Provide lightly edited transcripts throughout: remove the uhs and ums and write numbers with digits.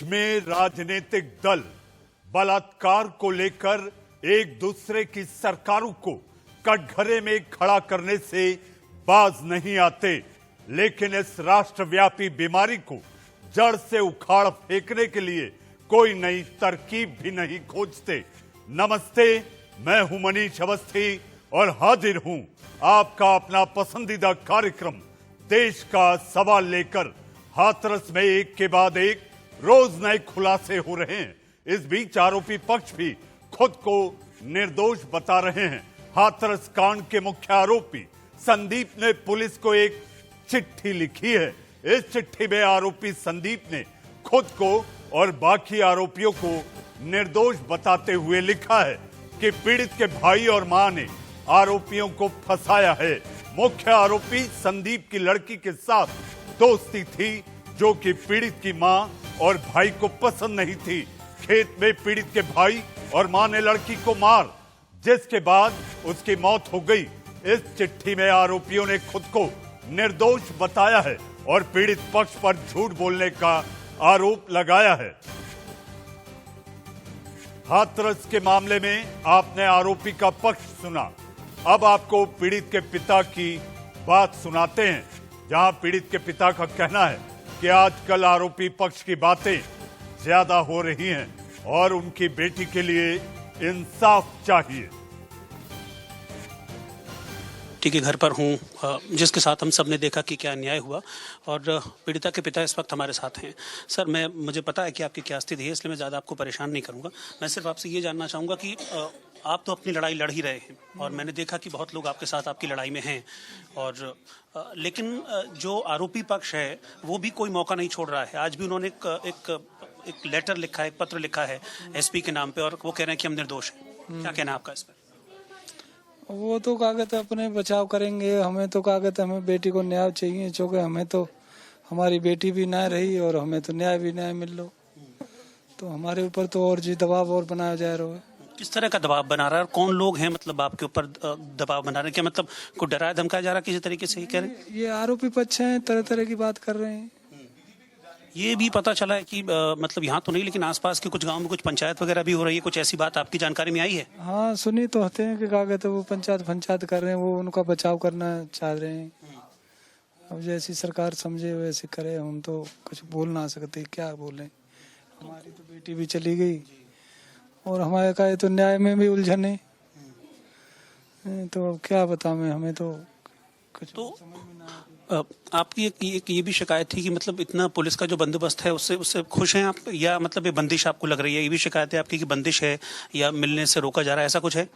में राजनीतिक दल बलात्कार को लेकर एक दूसरे की सरकारों को कटघरे में खड़ा करने से बाज नहीं आते, लेकिन इस राष्ट्रव्यापी बीमारी को जड़ से उखाड़ फेंकने के लिए कोई नई तरकीब भी नहीं खोजते। नमस्ते, मैं हूं मनीष अवस्थी और हाजिर हूं आपका अपना पसंदीदा कार्यक्रम देश का सवाल लेकर। हाथरस में एक के बाद एक रोज नए खुलासे हो रहे हैं। इस बीच आरोपी पक्ष भी खुद को निर्दोष बता रहे हैं। हाथरस कांड के मुख्य आरोपी संदीप ने पुलिस को एक चिट्ठी लिखी है। इस चिट्ठी में आरोपी संदीप ने खुद को और बाकी आरोपियों को निर्दोष बताते हुए लिखा है कि पीड़ित के भाई और मां ने आरोपियों को फंसाया है। मुख्य आरोपी संदीप की लड़की के साथ दोस्ती थी, जो कि पीड़ित की मां और भाई को पसंद नहीं थी। खेत में पीड़ित के भाई और मां ने लड़की को मार, जिसके बाद उसकी मौत हो गई। इस चिट्ठी में आरोपियों ने खुद को निर्दोष बताया है और पीड़ित पक्ष पर झूठ बोलने का आरोप लगाया है। हाथरस के मामले में आपने आरोपी का पक्ष सुना, अब आपको पीड़ित के पिता की बात सुनाते हैं, जहां पीड़ित के पिता का कहना है कि आजकल आरोपी पक्ष की बातें ज्यादा हो रही हैं और उनकी बेटी के लिए इंसाफ चाहिए। ठीक है, घर पर हूँ जिसके साथ हम सब ने देखा कि क्या अन्याय हुआ और पीड़िता के पिता इस वक्त हमारे साथ हैं। सर, मुझे पता है कि आपकी क्या स्थिति है, इसलिए मैं ज़्यादा आपको परेशान नहीं करूँगा। मैं सिर्फ आपसे ये जानना चाहूँगा कि आप तो अपनी लड़ाई लड़ ही रहे हैं और मैंने देखा कि बहुत लोग आपके साथ आपकी लड़ाई में हैं, और लेकिन जो आरोपी पक्ष है वो भी कोई मौका नहीं छोड़ रहा है। आज भी उन्होंने एक लेटर लिखा है, एक पत्र लिखा है एसपी के नाम पे, और वो कह रहे हैं कि हम निर्दोष हैं। क्या कहना है आपका इस पर? वो तो कागज अपने बचाव करेंगे, हमें तो कागज, हमें बेटी को न्याय चाहिए, चूँकि हमें तो हमारी बेटी भी न्याय रही और हमें तो न्याय भी न्याय मिल लो, तो हमारे ऊपर तो और जी दबाव और बनाया जा रहा है। किस तरह का दबाव बना रहा है और कौन लोग हैं मतलब आपके ऊपर दबाव बना रहे हैं? क्या मतलब को डराया धमकाया जा रहा है किसी तरीके से? ही कह रहे हैं ये आरोपी पक्ष हैं, तरह तरह की बात कर रहे हैं। ये भी पता चला है कि मतलब यहाँ तो नहीं, लेकिन आसपास के कुछ गांव में कुछ पंचायत वगैरह भी हो रही है, कुछ ऐसी बात आपकी जानकारी में आई है? हाँ, सुनी तो होते हैं कि कागज वो पंचायत कर रहे हैं, वो उनका बचाव करना चाह रहे हैं। अब जैसी सरकार समझे वैसे करे, हम तो कुछ बोल ना सकते, क्या बोले। हमारी तो बेटी भी चली गई और हमारे का तो न्याय में भी उलझन है, तो अब क्या बताऊं, हमें तो कुछ तो आपकी एक ये भी शिकायत थी कि मतलब इतना पुलिस का जो बंदोबस्त है उससे खुश हैं आप, या मतलब ये बंदिश आपको लग रही है? ये भी शिकायत है आपकी कि बंदिश है या मिलने से रोका जा रहा है, ऐसा कुछ है?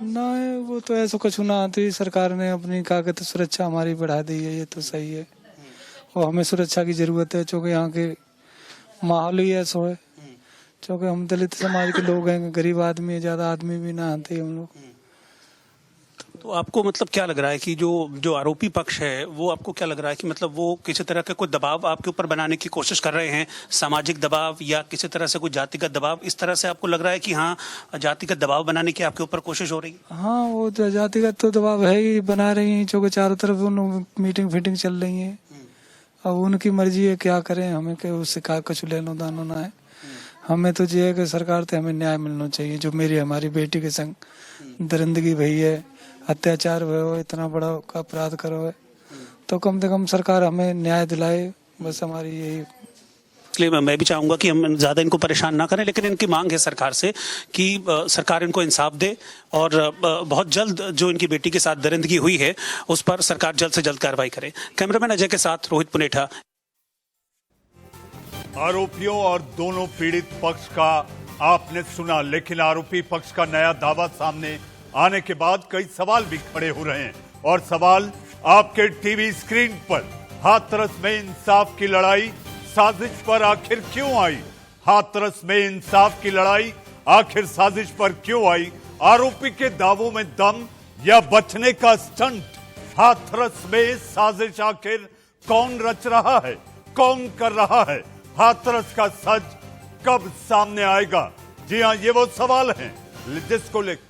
ना, वो तो ऐसा कुछ ना आती। सरकार ने अपनी कागज सुरक्षा हमारी बढ़ा दी है, ये तो सही है, और हमें सुरक्षा की जरूरत है, चूँकि यहाँ के माहौल ही ऐसा है। चूँकि हम दलित समाज के लोग हैं, गरीब आदमी है, ज्यादा आदमी भी ना आते हम लोग। तो आपको मतलब क्या लग रहा है कि जो आरोपी पक्ष है वो आपको क्या लग रहा है कि मतलब वो किसी तरह का कोई दबाव आपके ऊपर बनाने की कोशिश कर रहे हैं, सामाजिक दबाव या किसी तरह से कोई जातिगत दबाव, इस तरह से आपको लग रहा है कि हाँ जातिगत दबाव बनाने की आपके ऊपर कोशिश हो रही है? हाँ, वो तो जातिगत तो दबाव है ही, बना रही है, चूँकि चारों तरफ मीटिंग फिटिंग चल रही है। अब उनकी मर्जी है, क्या करें, हमें क्या उससे का कुछ लेनो दानो ना है। हमें तो ये है कि सरकार से हमें न्याय मिलना चाहिए। जो हमारी बेटी के संग दरिंदगी भई है, अत्याचार हो, इतना बड़ा अपराध करो है, तो कम से कम सरकार हमें न्याय दिलाए, बस हमारी यही। इसलिए मैं भी चाहूंगा कि हम ज्यादा इनको परेशान ना करें, लेकिन इनकी मांग है सरकार से कि सरकार इनको इंसाफ दे और बहुत जल्द जो इनकी बेटी के साथ दरिंदगी हुई है उस पर सरकार जल्द से जल्द कार्रवाई करे। कैमरामैन अजय के साथ रोहित पुनेठा। आरोपियों और दोनों पीड़ित पक्ष का आपने सुना, लेकिन आरोपी पक्ष का नया दावा सामने आने के बाद कई सवाल भी खड़े हो रहे हैं, और सवाल आपके टीवी स्क्रीन पर। हाथरस में इंसाफ की लड़ाई साजिश पर आखिर क्यों आई? हाथरस में इंसाफ की लड़ाई आखिर साजिश पर क्यों आई? आरोपी के दावों में दम या बचने का स्टंट? हाथरस में साजिश आखिर कौन रच रहा है, कौन कर रहा है? हाथरस का सच कब सामने आएगा? जी हाँ, ये वो सवाल हैं जिसको लेकर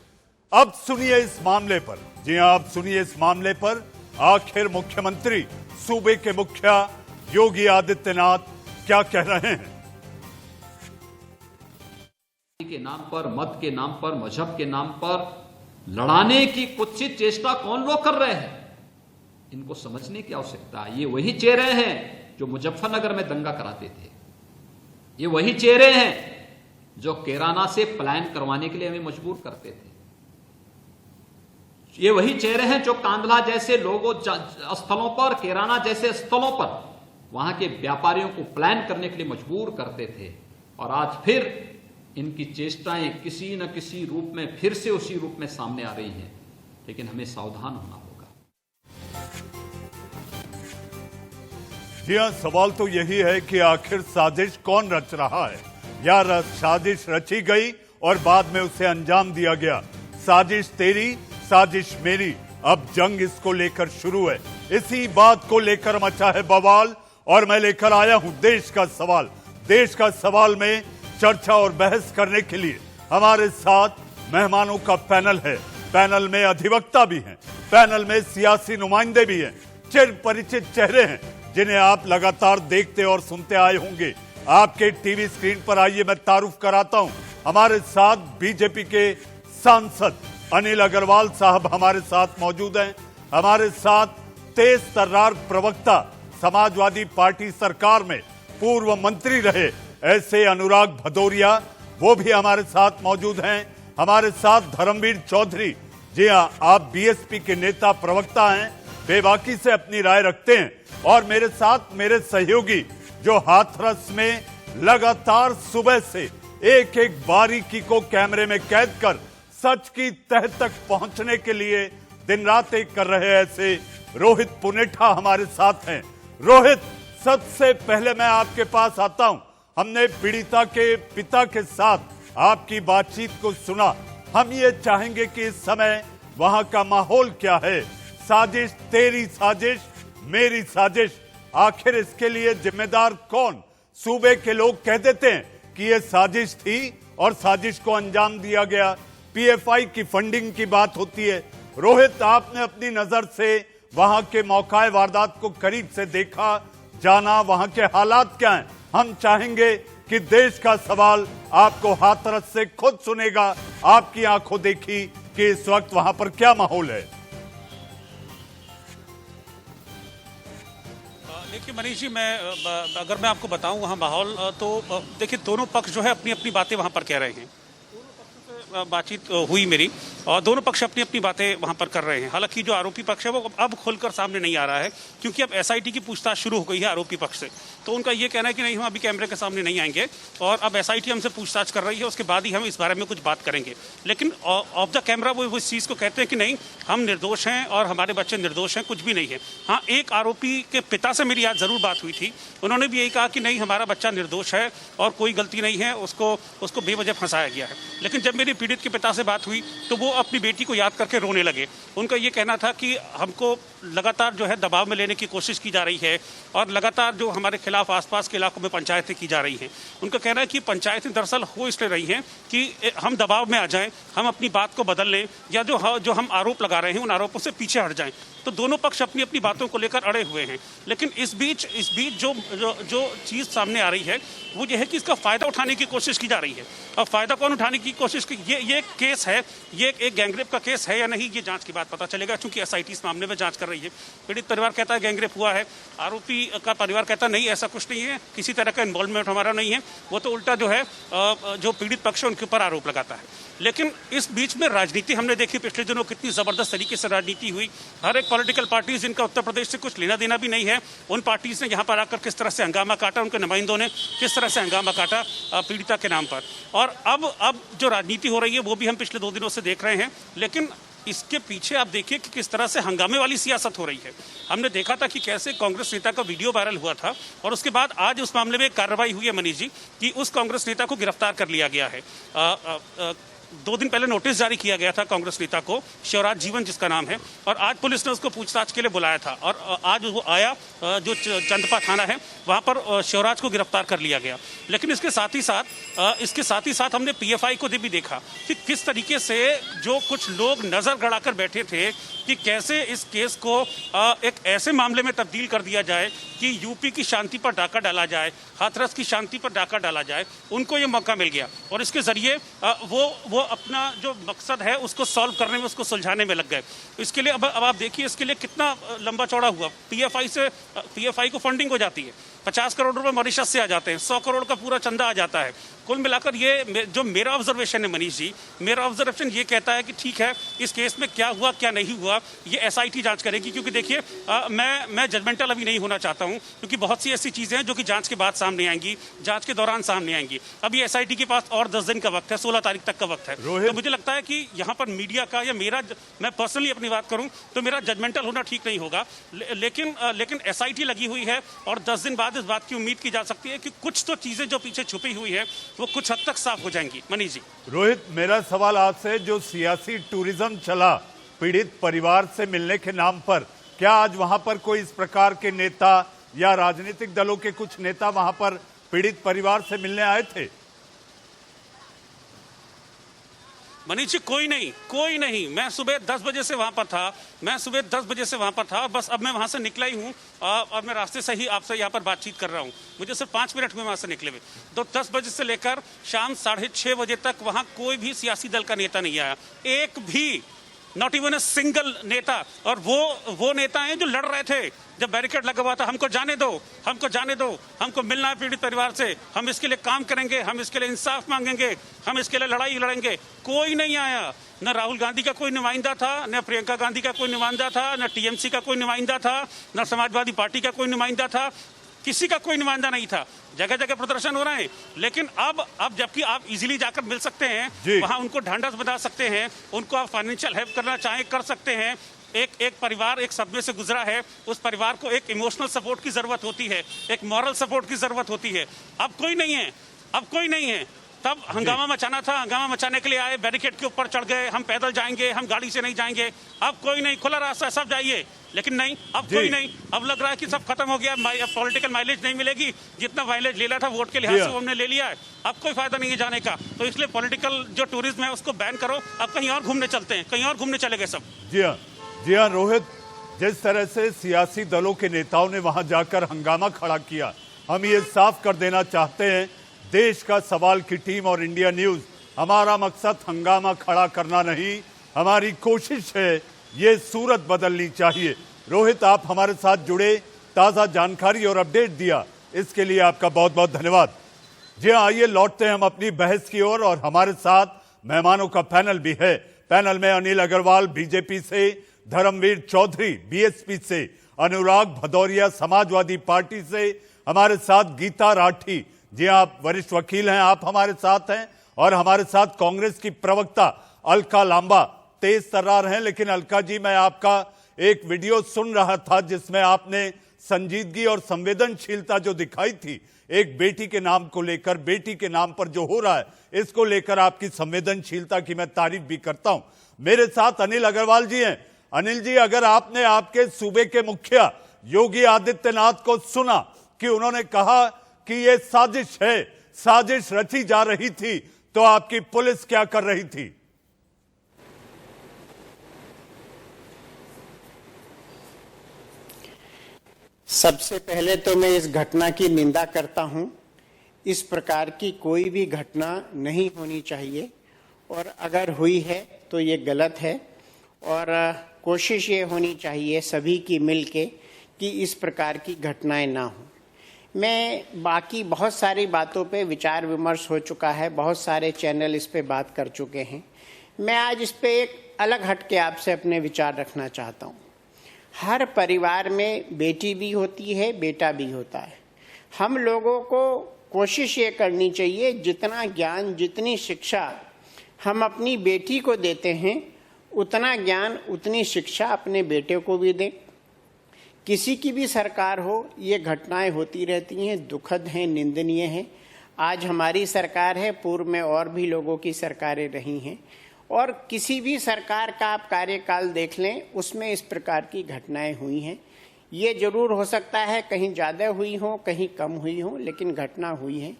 अब सुनिए इस मामले पर। जी हाँ, अब सुनिए इस मामले पर आखिर मुख्यमंत्री, सूबे के मुखिया योगी आदित्यनाथ क्या कह रहे हैं। के नाम पर, मत के नाम पर, मजहब के नाम पर लड़ाने की कुत्सित चेष्टा कौन लोग कर रहे हैं, इनको समझने की आवश्यकता है। ये वही चेहरे हैं जो मुजफ्फरनगर में दंगा कराते थे, ये वही चेहरे हैं जो कैराना से पलायन करवाने के लिए हमें मजबूर करते थे, ये वही चेहरे हैं जो कांधला जैसे लोगों स्थलों पर, कैराना जैसे स्थलों पर वहां के व्यापारियों को पलायन करने के लिए मजबूर करते थे। और आज फिर इनकी चेष्टाएं किसी न किसी रूप में फिर से उसी रूप में सामने आ रही हैं, लेकिन हमें सावधान होना होगा। जी हाँ, सवाल तो यही है कि आखिर साजिश कौन रच रहा है, या साजिश रची गई और बाद में उसे अंजाम दिया गया। साजिश तेरी, साजिश मेरी, अब जंग इसको लेकर शुरू है। इसी बात को लेकर मचा है बवाल और मैं लेकर आया हूं देश का सवाल। देश का सवाल में चर्चा और बहस करने के लिए हमारे साथ मेहमानों का पैनल है। पैनल में अधिवक्ता भी हैं, पैनल में सियासी नुमाइंदे भी हैं, चिर परिचित चेहरे हैं जिन्हें आप लगातार देखते और सुनते आए होंगे। आपके टीवी स्क्रीन पर आइए मैं तारुफ कराता हूं। हमारे साथ बीजेपी के सांसद अनिल अग्रवाल साहब हमारे साथ मौजूद हैं। हमारे साथ तेज तर्रार प्रवक्ता, समाजवादी पार्टी सरकार में पूर्व मंत्री रहे ऐसे अनुराग भदौरिया, वो भी हमारे साथ मौजूद हैं। हमारे साथ धर्मवीर चौधरी, जी हाँ, आप बीएसपी के नेता प्रवक्ता हैं, बेबाकी से अपनी राय रखते हैं। और मेरे साथ मेरे सहयोगी जो हाथरस में लगातार सुबह से एक एक बारीकी को कैमरे में कैद कर सच की तह तक पहुंचने के लिए दिन रात एक कर रहे ऐसे रोहित पुनेठा हमारे साथ हैं। रोहित, सबसे पहले मैं आपके पास आता हूं। हमने पीड़िता के पिता के साथ आपकी बातचीत को सुना। हम ये चाहेंगे कि इस समय वहां का माहौल क्या है। साजिश तेरी, साजिश मेरी साजिश, आखिर इसके लिए जिम्मेदार कौन? सूबे के लोग कह देते हैं कि ये साजिश थी और साजिश को अंजाम दिया गया। पीएफआई की फंडिंग की बात होती है। रोहित, आपने अपनी नजर से वहां के मौकाए वारदात को करीब से देखा, जाना, वहां के हालात क्या हैं? हम चाहेंगे कि देश का सवाल आपको हाथरस से खुद सुनेगा, आपकी आंखों देखी कि इस वक्त वहां पर क्या माहौल है। देखिए मनीष जी, अगर मैं आपको बताऊं वहाँ माहौल, तो देखिए दोनों पक्ष जो है अपनी अपनी बातें वहाँ पर कह रहे हैं। बातचीत हुई मेरी और दोनों पक्ष अपनी अपनी बातें वहां पर कर रहे हैं। हालांकि जो आरोपी पक्ष है वो अब खुलकर सामने नहीं आ रहा है, क्योंकि अब एसआईटी की पूछताछ शुरू हो गई है आरोपी पक्ष से। तो उनका ये कहना है कि नहीं, हम अभी कैमरे के सामने नहीं आएंगे और अब एसआईटी हमसे पूछताछ कर रही है, उसके बाद ही हम इस बारे में कुछ बात करेंगे। लेकिन ऑफ द कैमरा वो इस चीज़ को कहते हैं कि नहीं, हम निर्दोष हैं और हमारे बच्चे निर्दोष हैं, कुछ भी नहीं है। हाँ, एक आरोपी के पिता से मेरी आज ज़रूर बात हुई थी, उन्होंने भी यही कहा कि नहीं, हमारा बच्चा निर्दोष है और कोई गलती नहीं है, उसको बेवजह फंसाया गया है। लेकिन जब मेरी पीड़ित के पिता से बात हुई तो वो अपनी बेटी को याद करके रोने लगे। उनका ये कहना था कि हमको लगातार जो है दबाव में लेने की कोशिश की जा रही है और लगातार जो हमारे खिलाफ आसपास के इलाकों में पंचायतें की जा रही हैं। उनका कहना है कि पंचायतें दरअसल हो इसलिए रही हैं कि हम दबाव में आ जाएं, हम अपनी बात को बदल लें, या जो हम आरोप लगा रहे हैं उन आरोपों से पीछे हट जाएं। तो दोनों पक्ष अपनी अपनी बातों को लेकर अड़े हुए हैं। लेकिन इस बीच जो चीज़ सामने आ रही है वो ये है कि इसका फ़ायदा उठाने की कोशिश की जा रही है। अब फ़ायदा कौन उठाने की कोशिश की, ये केस है, ये एक गैंगरेप का केस है या नहीं, ये जांच के बाद पता चलेगा, क्योंकि एसआईटी इस मामले में जांच कर रही है। पीड़ित परिवार कहता है गैंगरेप हुआ है, आरोपी का परिवार कहता नहीं, ऐसा कुछ नहीं है, किसी तरह का इन्वॉल्वमेंट हमारा नहीं है। वो तो उल्टा जो है जो पीड़ित पक्ष है उनके ऊपर आरोप लगाता है। लेकिन इस बीच में राजनीति हमने देखी पिछले दिनों, कितनी ज़बरदस्त तरीके से राजनीति हुई। हर एक पॉलिटिकल पार्टीज जिनका उत्तर प्रदेश से कुछ लेना देना भी नहीं है, उन पार्टीज ने यहाँ पर आकर किस तरह से हंगामा काटा, उनके नुमाइंदों ने किस तरह से हंगामा काटा पीड़िता के नाम पर। और अब जो राजनीति हो रही है वो भी हम पिछले 2 दिनों से देख रहे हैं। लेकिन इसके पीछे आप देखिए कि किस तरह से हंगामे वाली सियासत हो रही है। हमने देखा था कि कैसे कांग्रेस नेता का वीडियो वायरल हुआ था और उसके बाद आज उस मामले में कार्रवाई हुई है मनीष जी, कि उस कांग्रेस नेता को गिरफ्तार कर लिया गया है। 2 दिन पहले नोटिस जारी किया गया था कांग्रेस नेता को, शिवराज जीवन जिसका नाम है, और आज पुलिस ने उसको पूछताछ के लिए बुलाया था और आज वो आया, जो चंदपा थाना है वहाँ पर शिवराज को गिरफ्तार कर लिया गया। लेकिन इसके साथ ही साथ हमने पीएफआई को भी देखा कि किस तरीके से जो कुछ लोग नजर गड़ाकर बैठे थे कि कैसे इस केस को एक ऐसे मामले में तब्दील कर दिया जाए कि यूपी की शांति पर डाका डाला जाए, हाथरस की शांति पर डाका डाला जाए, उनको ये मौका मिल गया और इसके जरिए वो अपना जो मकसद है उसको सॉल्व करने में, उसको सुलझाने में लग गए। इसके लिए अब आप देखिए इसके लिए कितना लंबा चौड़ा हुआ। पीएफआई को फंडिंग हो जाती है, 50 करोड़ रुपए मॉरिशस से आ जाते हैं, 100 करोड़ का पूरा चंदा आ जाता है। कुल मिलाकर ये जो मेरा ऑब्जर्वेशन है मनीष जी, मेरा ऑब्जर्वेशन ये कहता है कि ठीक है, इस केस में क्या हुआ क्या नहीं हुआ ये एसआईटी जांच करेगी। क्योंकि देखिए मैं जजमेंटल अभी नहीं होना चाहता हूं, क्योंकि बहुत सी ऐसी चीजें हैं जो कि जांच के बाद सामने आएंगी, जांच के दौरान सामने आएंगी। अभी एसआईटी के पास और 10 दिन का वक्त है, 16 तारीख तक का वक्त है। तो मुझे लगता है कि यहाँ पर मीडिया का या मैं पर्सनली अपनी बात करूं तो मेरा जजमेंटल होना ठीक नहीं होगा। लेकिन एसआईटी लगी हुई है और 10 दिन बाद इस बात की उम्मीद की जा सकती है कि कुछ तो चीजें जो पीछे छुपी हुई है वो कुछ हद तक साफ हो जाएंगी। मनीष जी। रोहित, मेरा सवाल आपसे, जो सियासी टूरिज्म चला पीड़ित परिवार से मिलने के नाम पर, क्या आज वहां पर कोई इस प्रकार के नेता या राजनीतिक दलों के कुछ नेता वहां पर पीड़ित परिवार से मिलने आए थे? मनीष जी, कोई नहीं। मैं सुबह 10 बजे से वहां पर था, बस अब मैं वहां से निकला ही हूं और मैं रास्ते से ही आपसे यहाँ पर बातचीत कर रहा हूं। मुझे सिर्फ 5 मिनट में वहां से निकले हुए। तो 10 बजे से लेकर शाम 6:30 बजे तक वहां कोई भी सियासी दल का नेता नहीं आया, एक भी, नॉट इवन अ सिंगल नेता। और वो नेता हैं जो लड़ रहे थे जब बैरिकेड लगा हुआ था, हमको जाने दो, हमको मिलना है पीड़ित परिवार से, हम इसके लिए काम करेंगे, हम इसके लिए इंसाफ मांगेंगे, हम इसके लिए लड़ाई लड़ेंगे। कोई नहीं आया। न राहुल गांधी का कोई नुमाइंदा था, न प्रियंका गांधी का कोई नुमाइंदा था, न टीएमसी का कोई नुमाइंदा था, न समाजवादी पार्टी का कोई नुमाइंदा था, किसी का कोई नुमाइंदा नहीं था। जगह जगह प्रदर्शन हो रहे हैं, लेकिन अब जबकि आप इजीली जाकर मिल सकते हैं, वहां उनको ढांढस बना सकते हैं, उनको आप फाइनेंशियल हेल्प करना चाहें कर सकते हैं। एक परिवार एक सदमे से गुजरा है, उस परिवार को एक इमोशनल सपोर्ट की जरूरत होती है, एक मॉरल सपोर्ट की जरूरत होती है। अब कोई नहीं है। तब हंगामा मचाना था, हंगामा मचाने के लिए आए, बैरिकेड के ऊपर चढ़ गए, हम पैदल जाएंगे, हम गाड़ी से नहीं जाएंगे। अब कोई नहीं, खुला रास्ता, सब जाइए। लेकिन नहीं, अब कोई नहीं। अब लग रहा है कि सब खत्म हो गया, पॉलिटिकल माइलेज नहीं मिलेगी, जितना माइलेज लेना था वोट के लिहाज से वो हमने ले लिया है, अब कोई फायदा नहीं है जाने का। तो इसलिए पॉलिटिकल जो टूरिज्म है उसको बैन करो, अब कहीं और घूमने चलते हैं, कहीं और घूमने चले गए सब। जी हाँ रोहित, जिस तरह से सियासी दलों के नेताओं ने वहां जाकर हंगामा खड़ा किया, हम ये साफ कर देना चाहते हैं, देश का सवाल की टीम और इंडिया न्यूज, हमारा मकसद हंगामा खड़ा करना नहीं, हमारी कोशिश है ये सूरत बदलनी चाहिए। रोहित, आप हमारे साथ जुड़े, ताजा जानकारी और अपडेट दिया, इसके लिए आपका बहुत बहुत धन्यवाद। जी हाँ, आइए लौटते हैं हम अपनी बहस की ओर और हमारे साथ मेहमानों का पैनल भी है। पैनल में अनिल अग्रवाल बीजेपी से, धर्मवीर चौधरी बीएसपी से, अनुराग भदौरिया समाजवादी पार्टी से, हमारे साथ गीता राठी, जी आप वरिष्ठ वकील हैं, आप हमारे साथ हैं, और हमारे साथ कांग्रेस की प्रवक्ता अलका लांबा तेज तर्रार हैं। लेकिन अलका जी, मैं आपका एक वीडियो सुन रहा था जिसमें आपने संजीदगी और संवेदनशीलता जो दिखाई थी, एक बेटी के नाम को लेकर, बेटी के नाम पर जो हो रहा है इसको लेकर आपकी संवेदनशीलता की मैं तारीफ भी करता हूं। मेरे साथ अनिल अग्रवाल जी हैं। अनिल जी, अगर आपने आपके सूबे के मुखिया योगी आदित्यनाथ को सुना कि उन्होंने कहा कि यह साजिश है, साजिश रची जा रही थी, तो आपकी पुलिस क्या कर रही थी? सबसे पहले तो मैं इस घटना की निंदा करता हूं। इस प्रकार की कोई भी घटना नहीं होनी चाहिए, और अगर हुई है तो ये गलत है, और कोशिश ये होनी चाहिए सभी की मिलके कि इस प्रकार की घटनाएं ना हो। मैं बाकी बहुत सारी बातों पे विचार विमर्श हो चुका है, बहुत सारे चैनल इस पे बात कर चुके हैं। मैं आज इस पे एक अलग हट के आपसे अपने विचार रखना चाहता हूँ। हर परिवार में बेटी भी होती है, बेटा भी होता है। हम लोगों को कोशिश ये करनी चाहिए, जितना ज्ञान, जितनी शिक्षा हम अपनी बेटी को देते हैं, उतना ज्ञान, उतनी शिक्षा अपने बेटे को भी दें। किसी की भी सरकार हो, ये घटनाएं होती रहती हैं, दुखद हैं, निंदनीय हैं। आज हमारी सरकार है, पूर्व में और भी लोगों की सरकारें रही हैं, और किसी भी सरकार का आप कार्यकाल देख लें, उसमें इस प्रकार की घटनाएं हुई हैं। ये जरूर हो सकता है कहीं ज़्यादा हुई हो, कहीं कम हुई हो, लेकिन घटना हुई है।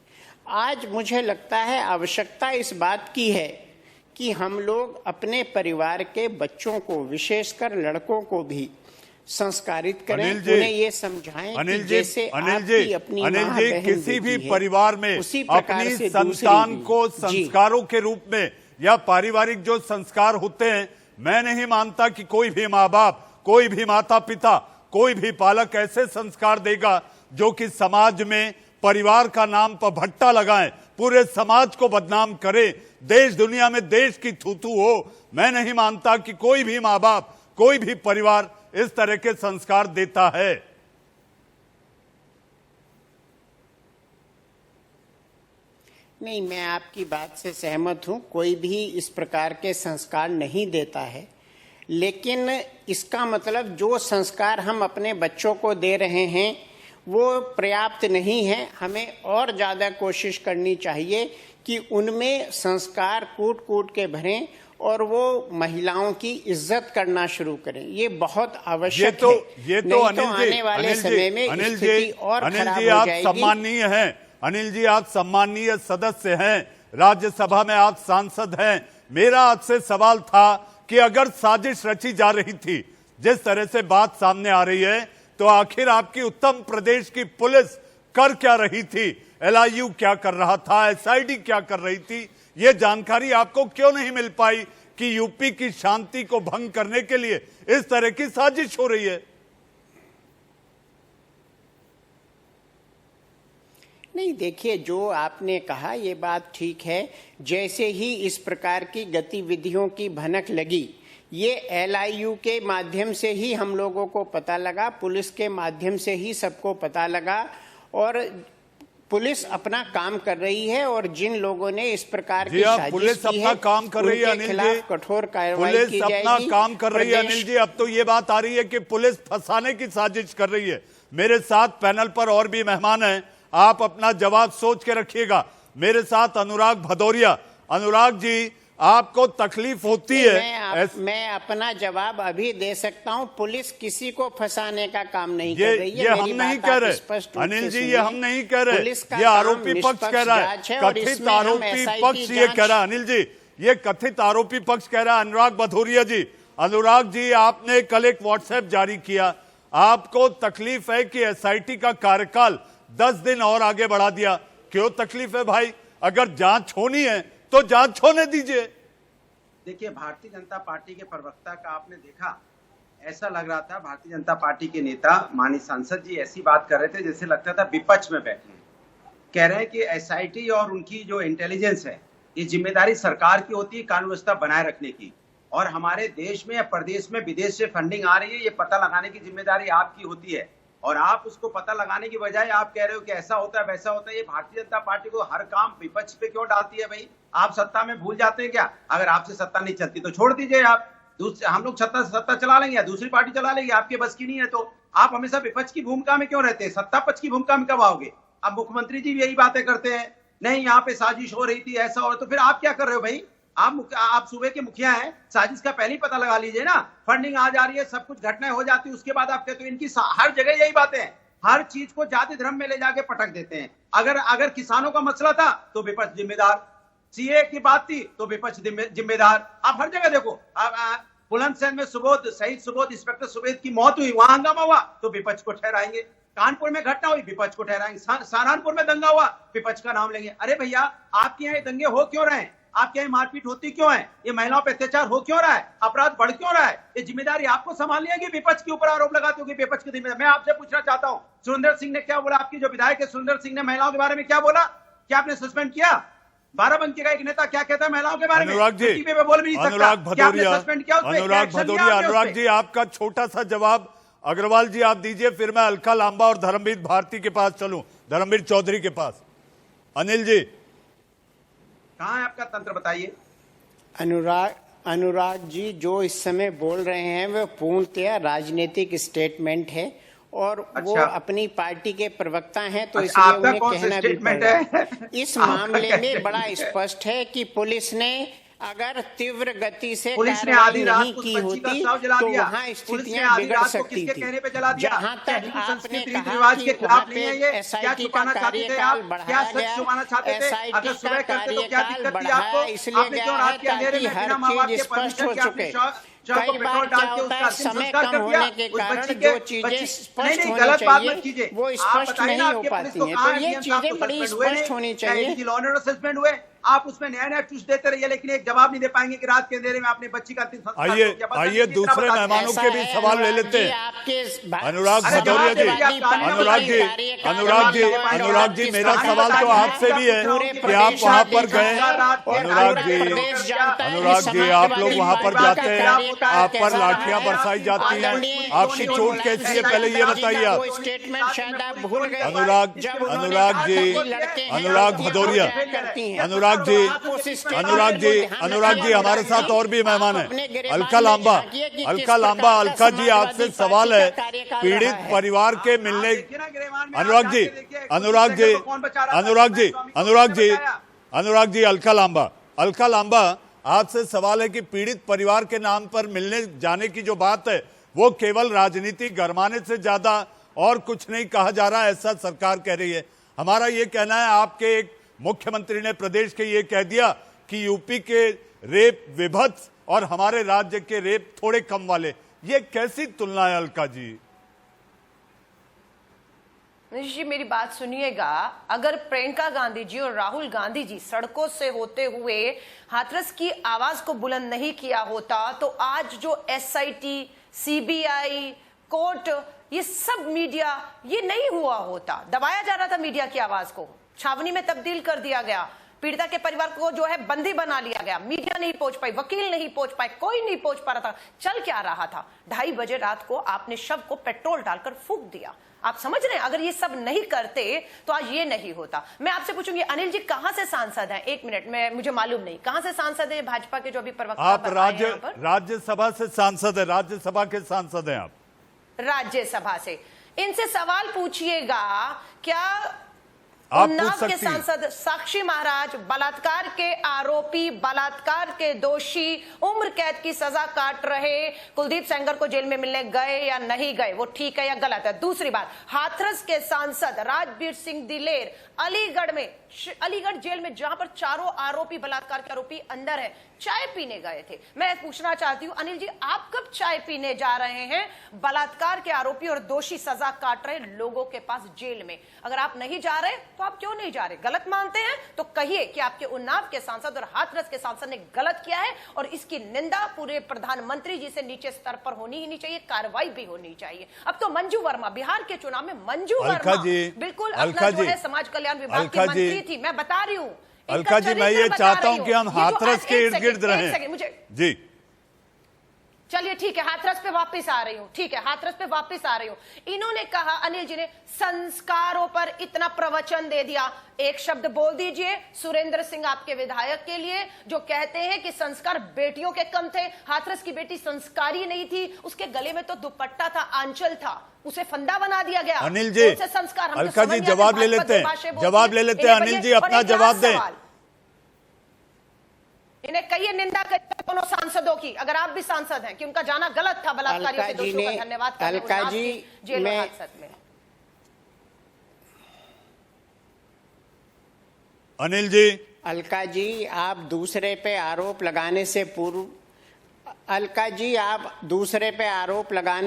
आज मुझे लगता है आवश्यकता इस बात की है कि हम लोग अपने परिवार के बच्चों को, विशेषकर लड़कों को भी संस्कारित करें, उन्हें ये समझाएं कि जैसे आपकी अपनी माँ बहन किसी भी बेटी है, परिवार में उसी प्रकार अपनी से संतान दूसरी को भी। जी। संस्कारों के रूप में या पारिवारिक जो संस्कार होते हैं, मैं नहीं मानता कि कोई भी माँ बाप, कोई भी माता पिता, कोई भी पालक ऐसे संस्कार देगा जो कि समाज में परिवार का नाम पर भट्टा लगाए, पूरे समाज को बदनाम करे, देश दुनिया में देश की थूथू हो। मैं नहीं मानता कि कोई भी माँ बाप, कोई भी परिवार इस तरह के संस्कार देता है। नहीं, मैं आपकी बात से सहमत हूं, कोई भी इस प्रकार के संस्कार नहीं देता है, लेकिन इसका मतलब जो संस्कार हम अपने बच्चों को दे रहे हैं वो पर्याप्त नहीं है। हमें और ज़्यादा कोशिश करनी चाहिए कि उनमें संस्कार कूट कूट के भरें और वो महिलाओं की इज्जत करना शुरू करें। ये बहुत आवश्यक है। ये तो नहीं तो आने वाले समय में स्थिति और खराब हो जाएगी। सम्माननीय हैं अनिल जी, आप सम्माननीय सदस्य हैं, राज्यसभा में आप सांसद हैं। मेरा आपसे सवाल था कि अगर साजिश रची जा रही थी, जिस तरह से बात सामने आ रही है, तो आखिर आपकी उत्तर प्रदेश की पुलिस कर क्या रही थी? LIU क्या कर रहा था? SID क्या कर रही थी? ये जानकारी आपको क्यों नहीं मिल पाई कि यूपी की शांति को भंग करने के लिए इस तरह की साजिश हो रही है? नहीं, देखिए, जो आपने कहा ये बात ठीक है। जैसे ही इस प्रकार की गतिविधियों की भनक लगी, ये LIU के माध्यम से ही हम लोगों को पता लगा, पुलिस के माध्यम से ही सबको पता लगा, और पुलिस अपना काम कर रही है। और जिन लोगों ने इस प्रकार की साजिश पुलिस की अपना है, काम कर रही है उनके अनिल खिलाफ जी, कठोर कार्रवाई की जाएगी। पुलिस अपना काम कर रही है अनिल जी। अब तो ये बात आ रही है कि पुलिस फंसाने की साजिश कर रही है। मेरे साथ पैनल पर और भी मेहमान हैं, आप अपना जवाब सोच के रखिएगा। मेरे साथ अनुराग भदौरिया। अनुराग जी, आपको तकलीफ होती है? मैं अपना जवाब अभी दे सकता हूं। पुलिस किसी को फंसाने का काम नहीं कर रही है। ये हम नहीं कह रहे अनिल जी, ये हम नहीं कह रहे, ये आरोपी पक्ष कह रहा है, कथित आरोपी पक्ष ये कह रहा है। अनिल जी, ये कथित आरोपी पक्ष कह रहा है। अनुराग भदौरिया जी, अनुराग जी, आपने कल एक व्हाट्सएप जारी किया, आपको तकलीफ है कि SIT का कार्यकाल 10 दिन और आगे बढ़ा दिया। क्यों तकलीफ है भाई? अगर जांच होनी है तो जांच होने दीजिए। देखिए, भारतीय जनता पार्टी के प्रवक्ता का आपने देखा, ऐसा लग रहा था भारतीय जनता पार्टी के नेता माननीय सांसद जी ऐसी बात कर रहे थे जैसे लगता था विपक्ष में बैठे हैं। कह रहे हैं कि SIT और उनकी जो इंटेलिजेंस है, ये जिम्मेदारी सरकार की होती है कानून व्यवस्था बनाए रखने की, और हमारे देश में या प्रदेश में विदेश से फंडिंग आ रही है, ये पता लगाने की जिम्मेदारी आपकी होती है। और आप उसको पता लगाने की बजाय आप कह रहे हो कि ऐसा होता है वैसा होता है। ये भारतीय जनता पार्टी को हर काम विपक्ष पे क्यों डालती है भाई? आप सत्ता में भूल जाते हैं क्या? अगर आपसे सत्ता नहीं चलती तो छोड़ दीजिए आप, हम लोग सत्ता चला लेंगे या दूसरी पार्टी चला लेंगे, आपके बस की नहीं है तो। आप हमेशा विपक्ष की भूमिका में क्यों रहते हैं? सत्ता पक्ष की भूमिका में कब आओगे? अब मुख्यमंत्री जी भी यही बातें करते हैं, नहीं यहाँ पे साजिश हो रही थी, ऐसा हो, तो फिर आप क्या कर रहे हो भाई? आप सूबे के मुखिया हैं, साजिश का पहले ही पता लगा लीजिए ना। फंडिंग आ जा रही है, सब कुछ घटनाएं हो जाती है, उसके बाद आप कहते हो। इनकी हर जगह यही बातें हैं, हर चीज को जाति धर्म में ले जाके पटक देते हैं। अगर किसानों का मसला था तो विपक्ष जिम्मेदार, CA की बात थी तो विपक्ष जिम्मेदार। आप हर जगह देखो, बुलंदशहर में शहीद सुबोध इंस्पेक्टर सुबेद की मौत हुई, वहां हंगामा हुआ तो विपक्ष को ठहराएंगे। कानपुर में घटना हुई, विपक्ष को ठहराएंगे। सहारनपुर में दंगा हुआ, विपक्ष का नाम लेंगे। अरे भैया, आपके यहाँ दंगे हो क्यों रहे हैं? आपके यहाँ मारपीट होती क्यों है? ये महिलाओं पर अत्याचार हो क्यों रहा है? अपराध बढ़ क्यों रहा है? ये जिम्मेदारी आपको संभालनी है कि विपक्ष के ऊपर आरोप लगाते हो कि विपक्ष की जिम्मेदारी? मैं आपसे पूछना चाहता हूँ, सुरेंद्र सिंह ने क्या बोला? आपकी जो विधायक है सुरेंद्र सिंह ने महिलाओं के बारे में क्या बोला? क्या आपने सस्पेंड किया? बाराबंकी का एक नेता क्या कहता है महिलाओं के बारे में? अनुराग जी, बोल भी नहीं सकता। अनुराग भदौरिया, अनुराग जी, आपका छोटा सा जवाब अग्रवाल जी आप दीजिए, फिर मैं अलका लांबा और धर्मवीर भारती के पास चलूं, धर्मवीर चौधरी के पास। अनिल जी, कहाँ है आपका तंत्र, बताइए। अनुराग जी, जो इस समय बोल रहे हैं वह पूर्णतया राजनीतिक स्टेटमेंट है, और वो अच्छा। अपनी पार्टी के प्रवक्ता हैं, तो अच्छा, इसलिए आपका उन्हें कौन सा कहना भी स्टेटमेंट पड़ रहा है? है। इस आपका मामले क्या में बड़ा स्टेटमेंट है? स्पष्ट है कि पुलिस ने अगर तीव्र गति से पुलिस ने कार्रवाई आधी रात नहीं को की उस बच्ची का होती शव जला तो दिया। वहाँ पुलिस ने स्थितियां आधी बिगड़ रात को सकती किसके थी। कहने पे जला दिया? जहाँ क्या तक हिंदू आपने संस्कृति रीति कहा रिवाज कि के वहाँ खिलाफ नहीं पे है ये? क्या SIT का छुपाना चाहते थे कार्यकाल आप? क्या बढ़ाया सच गया, छुपाना चाहते थे? SIT अगर का सुबह करते तो क्या कार्यकाल दिक्कत थी बढ़ाया आपको? इसलिए आपने गया क्यों है रात के अंधेरे ताकि में हर बिना माँ बाप चीज के स्पष्ट परमिशन हो के अपने चुके। शव को कई पेट्रोल बार डाल क्या के होता उसका है, अंतिम समय संस्कार कम कर दिया। होने के उस कारण बच्ची के जो चीजें स्पष्ट नहीं, होनी गलत बात चाहिए मत कीजिए। वो आप स्पष्ट बताइए नहीं ना, हो आपके पुलिस पाती को हैं। कहाँ तो ये DM साहब चीजें को बड़ी सस्पेंड हुए स्पष्ट नहीं? होनी क्या चाहिए। ADG law and order suspend हुए? आप उसमें नया ट्विस्ट देते रहिए, लेकिन एक जवाब नहीं दे पाएंगे कि रात के अंधेरे में आपने बच्ची का अंतिम संस्कार आइए कर दिया। बस आइए इतना दूसरे बता दीजिए। मेहमानों के भी सवाल ले लेते हैं। अनुराग अरे भदौरिया जी, जवाब दीजिए, आप अनुराग जी, अनुराग जी, अनुराग जी, मेरा सवाल तो आपसे भी है कि आप वहां पर गए। अनुराग जी, अनुराग जी, आप लोग वहां पर जाते हैं, आप पर लाठियां बरसाई जाती हैं, आपकी चोट कैसी है, पहले ये बताइए आप। स्टेटमेंट शायद आप भूल गए। अनुराग भदौरिया, अनुराग जी हमारे साथ और भी मेहमान हैं। अलका लांबा, अलका जी, आपसे सवाल है, पीड़ित परिवार के मिलने। अनुराग जी, अलका लांबा, आपसे सवाल है कि पीड़ित परिवार के नाम पर मिलने जाने की जो बात है वो केवल राजनीति गरमाने से ज्यादा और कुछ नहीं कहा जा रहा, ऐसा सरकार कह रही है। हमारा ये कहना है, आपके एक मुख्यमंत्री ने प्रदेश के ये कह दिया कि यूपी के रेप विभत्स और हमारे राज्य के रेप थोड़े कम वाले। ये कैसी तुलना है अलका जी? मनीष जी, मेरी बात सुनिएगा। अगर प्रियंका गांधी जी और राहुल गांधी जी सड़कों से होते हुए हाथरस की आवाज को बुलंद नहीं किया होता तो आज जो SIT, CBI, कोर्ट, ये सब मीडिया, ये नहीं हुआ होता। दबाया जा रहा था मीडिया की आवाज को, छावनी में तब्दील कर दिया गया, पीड़िता के परिवार को जो है बंदी बना लिया गया, मीडिया नहीं पहुंच पाई, वकील नहीं पहुंच पाए, कोई नहीं पहुंच पा रहा था। चल क्या रहा था? 2:30 बजे रात को आपने शव को पेट्रोल डालकर फूंक दिया। आप समझ रहे हैं, अगर ये सब नहीं करते तो आज ये नहीं होता। मैं आपसे पूछूंगी, अनिल जी कहां से सांसद हैं? 1 मिनट में, मुझे मालूम नहीं कहां से सांसद है भाजपा के जो अभी प्रवक्ता आप राज्यसभा से सांसद है, राज्यसभा के सांसद हैं आप। राज्यसभा से इनसे सवाल पूछिएगा। क्या आप उन्नाव पूछ के सकती हैं। सांसद साक्षी महाराज बलात्कार के आरोपी, बलात्कार के दोषी, उम्र कैद की सजा काट रहे कुलदीप सेंगर को जेल में मिलने गए या नहीं गए, वो ठीक है या गलत है? दूसरी बात, हाथरस के सांसद राजवीर सिंह दिलेर अलीगढ़ जेल में, जहां पर चारों आरोपी, बलात्कार के आरोपी अंदर है, चाय पीने गए थे। मैं पूछना चाहती हूं अनिल जी, आप कब चाय पीने जा रहे हैं बलात्कार के आरोपी और दोषी सजा काट रहे लोगों के पास जेल में? अगर आप नहीं जा रहे तो आप क्यों नहीं जा रहे? गलत मानते हैं तो कहिए कि आपके उन्नाव के सांसद और हाथरस के सांसद ने गलत किया है, और इसकी निंदा पूरे प्रधानमंत्री जी से नीचे स्तर पर होनी ही नहीं चाहिए, कार्रवाई भी होनी चाहिए। अब तो मंजू वर्मा, बिहार के चुनाव में मंजू वर्मा बिल्कुल अपना जो है समाज कल्याण विभाग की मंत्री थी, मैं बता रही हूं। अलका जी, मैं ये चाहता हूं कि हम हाथरस के इर्द गिर्द रहें। मुझे जी, चलिए ठीक है, हाथरस पे वापस आ रही हूं। ठीक है, हाथरस पे वापस आ रही हूं। इन्होंने कहा, अनिल जी ने संस्कारों पर इतना प्रवचन दे दिया। एक शब्द बोल दीजिए सुरेंद्र सिंह, आपके विधायक के लिए, जो कहते हैं कि संस्कार बेटियों के कम थे। हाथरस की बेटी संस्कारी नहीं थी, उसके गले में तो दुपट्टा था, आंचल था, उसे फंदा बना दिया गया। अनिल जी, संस्कार अलका जी जवाब ले लेते हैं, अनिल जी अपना जवाब दें। इन्हें कहिए निंदा करिए दोनों सांसदों की, अगर आप भी सांसद हैं, कि उनका जाना गलत था बलात्कारियों के दोषियों का धन्यवाद करने अलका जी, जेल में हादसा में। अनिल जी, अलका जी, आप दूसरे पे आरोप लगाने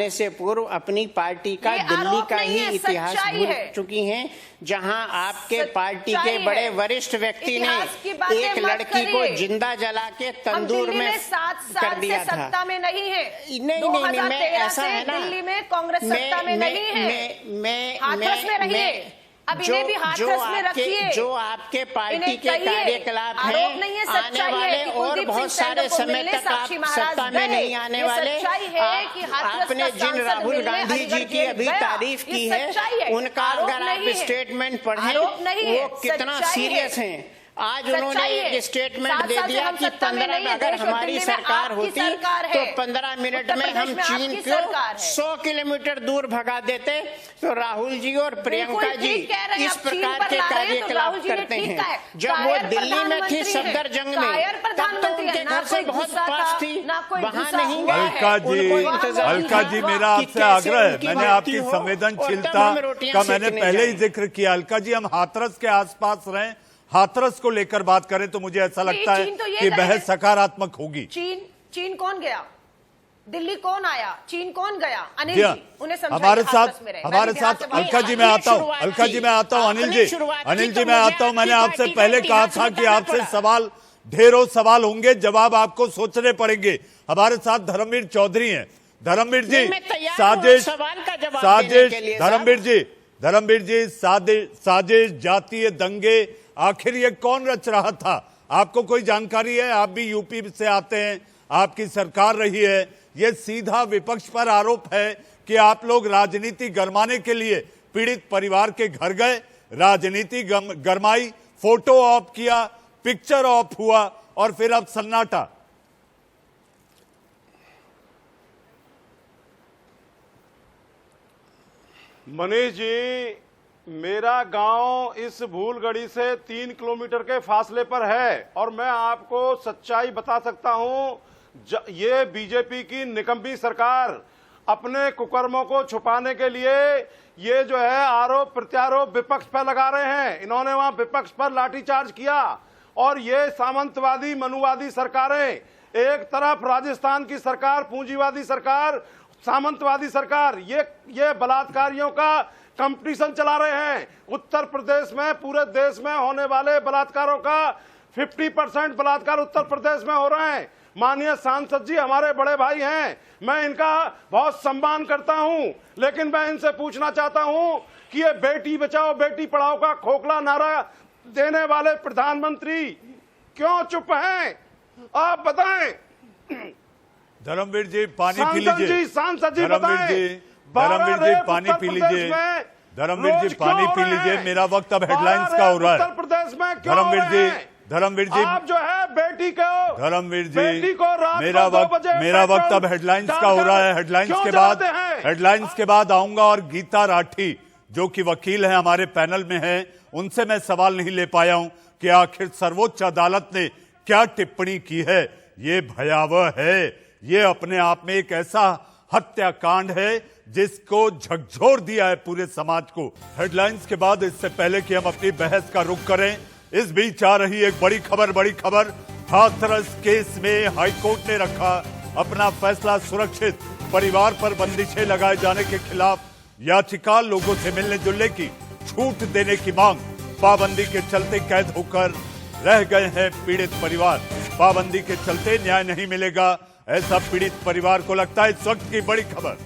से पूर्व अपनी पार्टी का, दिल्ली का ही इतिहास भूल चुकी हैं, जहां आपके पार्टी के बड़े वरिष्ठ व्यक्ति ने एक लड़की को जिंदा जला के तंदूर में कर दिया था। सत्ता में नहीं है, नहीं, मैं ऐसा है ना, दिल्ली में कांग्रेस सत्ता में नहीं है, हाथरस में रहिए। अब इन्हें भी हाथरस में रखिए। जो आपके पार्टी के कार्यकलाप हैं, आने वाले और बहुत सारे समय तक आप सत्ता में नहीं आने वाले। आपने जिन राहुल गांधी जी की अभी तारीफ की है, उनका अगर आप स्टेटमेंट पढ़ें, वो कितना सीरियस हैं। आज उन्होंने एक स्टेटमेंट दे दिया कि 15 अगर हमारी सरकार होती तो 15 मिनट में हम चीन को 100 किलोमीटर दूर भगा देते। तो राहुल जी और प्रियंका जी इस प्रकार के कार्यकलाप करते हैं। जब वो दिल्ली में थी सफदरजंग में, तब तो उनके घर से बहुत पास थी, वहां नहीं गए। अलका जी मेरा आपसे आग्रह है, मैंने आपकी संवेदनशीलता का मैंने पहले ही जिक्र किया। अलका जी हम हाथरस के आसपास रहें, हाथरस को लेकर बात करें तो मुझे ऐसा लगता है कि बहस सकारात्मक होगी। चीन कौन गया, दिल्ली कौन आया, चीन कौन गया? अनिल जी उन्हें हमारे साथ अलका जी मैं आता हूँ, अलका जी मैं आता हूँ, अनिल जी मैं आता हूँ। मैंने आपसे पहले कहा था कि आपसे सवाल ढेरों सवाल होंगे, जवाब आपको सोचने पड़ेंगे। हमारे साथ धर्मवीर चौधरी हैं। धर्मवीर जी साजिश जातीय दंगे आखिर ये कौन रच रहा था, आपको कोई जानकारी है? आप भी यूपी से आते हैं, आपकी सरकार रही है। ये सीधा विपक्ष पर आरोप है कि आप लोग राजनीति गरमाने के लिए पीड़ित परिवार के घर गए, राजनीति गरमाई, फोटो ऑफ किया, पिक्चर ऑफ हुआ और फिर अब सन्नाटा। मनीष जी, मेरा गांव इस भूलगढ़ी से 3 किलोमीटर के फासले पर है और मैं आपको सच्चाई बता सकता हूं। ये बीजेपी की निकम्मी सरकार अपने कुकर्मों को छुपाने के लिए ये जो है आरोप प्रत्यारोप विपक्ष पर लगा रहे हैं। इन्होंने वहां विपक्ष पर लाठीचार्ज किया और ये सामंतवादी मनुवादी सरकारें, एक तरफ राजस्थान की सरकार पूंजीवादी सरकार, सामंतवादी सरकार, ये बलात्कारियों का कंपटीशन चला रहे हैं। उत्तर प्रदेश में पूरे देश में होने वाले बलात्कारों का 50% बलात्कार उत्तर प्रदेश में हो रहे हैं। माननीय सांसद जी हमारे बड़े भाई हैं, मैं इनका बहुत सम्मान करता हूं, लेकिन मैं इनसे पूछना चाहता हूं कि ये बेटी बचाओ बेटी पढ़ाओ का खोखला नारा देने वाले प्रधानमंत्री क्यों चुप हैं? आप बताएं। धर्मवीर जी पानी पी लीजिए। सांसद जी बताएं। धर्मवीर जी पानी पी लीजिए। धर्मवीर जी पानी पी लीजिए, मेरा वक्त अब हेडलाइंस का हो रहा है। उत्तर प्रदेश में धर्मवीर जी आप जो है बेटी को, धर्मवीर जी मेरा वक्त अब हेडलाइंस का हो रहा है। हेडलाइंस के बाद आऊंगा और गीता राठी जो कि वकील हैं हमारे पैनल में हैं, उनसे मैं सवाल नहीं ले पाया हूं कि आखिर सर्वोच्च अदालत ने क्या टिप्पणी की है। ये भयावह है, ये अपने आप में एक ऐसा हत्याकांड है जिसको झकझोर दिया है पूरे समाज को। हेडलाइंस के बाद इससे पहले कि हम अपनी बहस का रुख करें, इस बीच आ रही एक बड़ी खबर। हाथरस केस में हाईकोर्ट ने रखा अपना फैसला सुरक्षित। परिवार पर बंदिशें लगाए जाने के खिलाफ याचिका, लोगों से मिलने जुलने की छूट देने की मांग। पाबंदी के चलते कैद होकर रह गए हैं पीड़ित परिवार। पाबंदी के चलते न्याय नहीं मिलेगा, ऐसा पीड़ित परिवार को लगता है। इस वक्त की बड़ी खबर।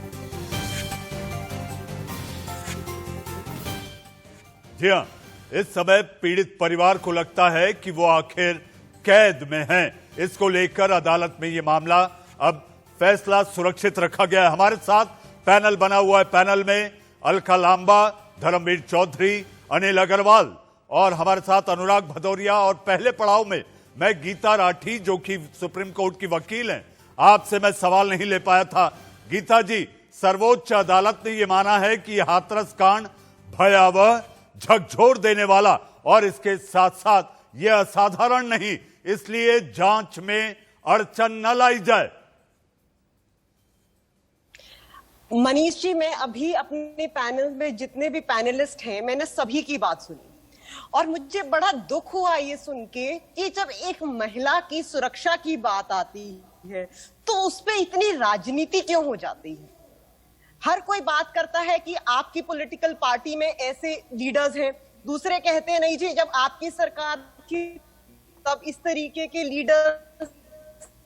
जी हां, इस समय पीड़ित परिवार को लगता है कि वो आखिर कैद में हैं। इसको लेकर अदालत में ये मामला अब फैसला सुरक्षित रखा गया है। हमारे साथ पैनल बना हुआ है। पैनल में अलका लांबा, धर्मवीर चौधरी, अनिल अग्रवाल और हमारे साथ अनुराग भदौरिया और पहले पड़ाव में मैं गीता राठी जो कि सुप्रीम कोर्ट की वकील हैं। आपसे मैं सवाल नहीं ले पाया था। गीता जी, सर्वोच्च अदालत ने यह माना है कि हाथरस कांड भयावह, झकझोर देने वाला और इसके साथ साथ यह असाधारण नहीं, इसलिए जांच में अड़चन न लाई जाए। मनीष जी, मैं अभी अपने पैनल में जितने भी पैनलिस्ट हैं, मैंने सभी की बात सुनी और मुझे बड़ा दुख हुआ ये सुन के कि जब एक महिला की सुरक्षा की बात आती है तो उस पे इतनी राजनीति क्यों हो जाती है। हर कोई बात करता है कि आपकी पॉलिटिकल पार्टी में ऐसे लीडर्स हैं, दूसरे कहते हैं नहीं जी जब आपकी सरकार थी तब इस तरीके के लीडर्स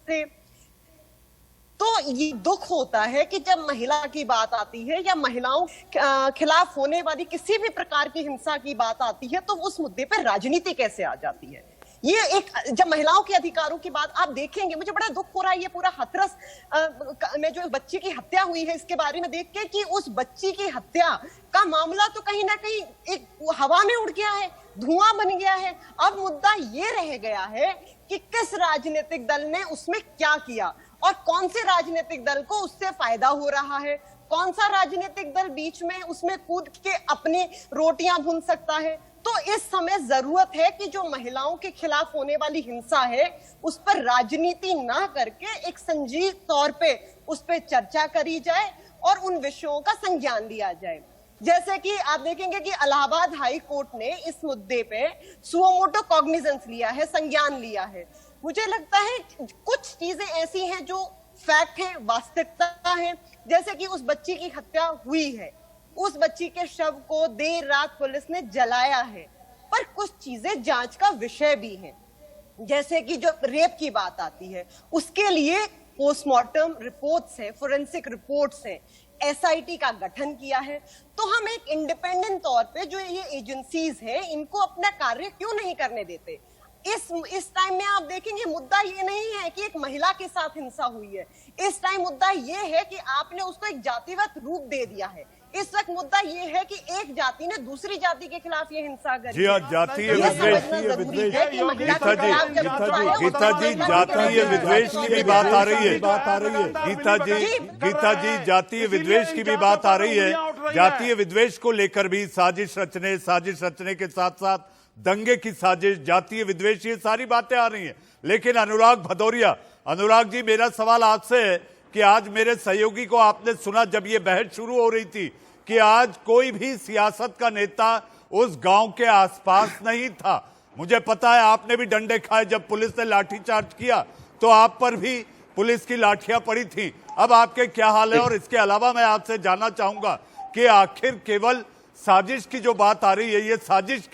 थे। तो ये दुख होता है कि जब महिला की बात आती है या महिलाओं खिलाफ होने वाली किसी भी प्रकार की हिंसा की बात आती है तो उस मुद्दे पर राजनीति कैसे आ जाती है। ये एक, जब महिलाओं के अधिकारों की बात आप देखेंगे, मुझे बड़ा दुख हो रहा है ये पूरा हाथरस में जो बच्ची की हत्या हुई है इसके बारे में देख के, कि उस बच्ची की हत्या का मामला तो कहीं ना कहीं एक हवा में उड़ गया है, धुआं बन गया है। अब मुद्दा ये रह गया है कि किस राजनीतिक दल ने उसमें क्या किया और कौन से राजनीतिक दल को उससे फायदा हो रहा है, कौन सा राजनीतिक दल बीच में उसमें कूद के अपनी रोटियां भून सकता है। तो इस समय जरूरत है कि जो महिलाओं के खिलाफ होने वाली हिंसा है उस पर राजनीति ना करके एक संजीव तौर पे उस पर चर्चा करी जाए और उन विषयों का संज्ञान लिया जाए। जैसे कि आप देखेंगे कि इलाहाबाद हाई कोर्ट ने इस मुद्दे पे सुओमोटो कॉग्निजेंस लिया है, संज्ञान लिया है। मुझे लगता है कुछ चीजें ऐसी हैं जो फैक्ट है, वास्तविकता है, जैसे कि उस बच्ची की हत्या हुई है, उस बच्ची के शव को देर रात पुलिस ने जलाया है, पर कुछ चीजें जांच का विषय भी हैं। जैसे कि जो रेप की बात आती है उसके लिए पोस्टमार्टम रिपोर्ट्स हैं, फोरेंसिक रिपोर्ट्स हैं, एसआईटी का गठन किया है। तो हम एक इंडिपेंडेंट तौर पे जो ये एजेंसीज हैं इनको अपना कार्य क्यों नहीं करने देते। इस टाइम में आप देखेंगे मुद्दा ये नहीं है कि एक महिला के साथ हिंसा हुई है, इस टाइम मुद्दा ये है कि आपने उसको एक जातिगत रूप दे दिया है। इस वक्त मुद्दा ये है कि एक जाति ने दूसरी जाति के खिलाफ ये हिंसा करी। जी हाँ, जातीय विद्वेष, गीता जी जातीय विद्वेष की भी बात आ रही है, गीता जी जातीय विद्वेष की भी बात आ रही है। जातीय विद्वेष को लेकर भी साजिश रचने के साथ साथ दंगे की साजिश, जातीय विद्वेष, ये सारी बातें आ रही हैं। लेकिन अनुराग भदौरिया, अनुराग जी मेरा सवाल आपसे है कि आज मेरे सहयोगी को आपने सुना जब ये बहस शुरू हो रही थी कि आज कोई भी सियासत का नेता उस गांव के आसपास नहीं था। मुझे पता है आपने भी डंडे खाए, जब पुलिस ने लाठीचार्ज किया तो आप पर भी पुलिस की लाठियां पड़ी थी। अब आपके क्या हाल है? और इसके अलावा मैं आपसे जानना चाहूंगा कि आखिर केवल साजिश की जो बात आ रही है, ये साजिश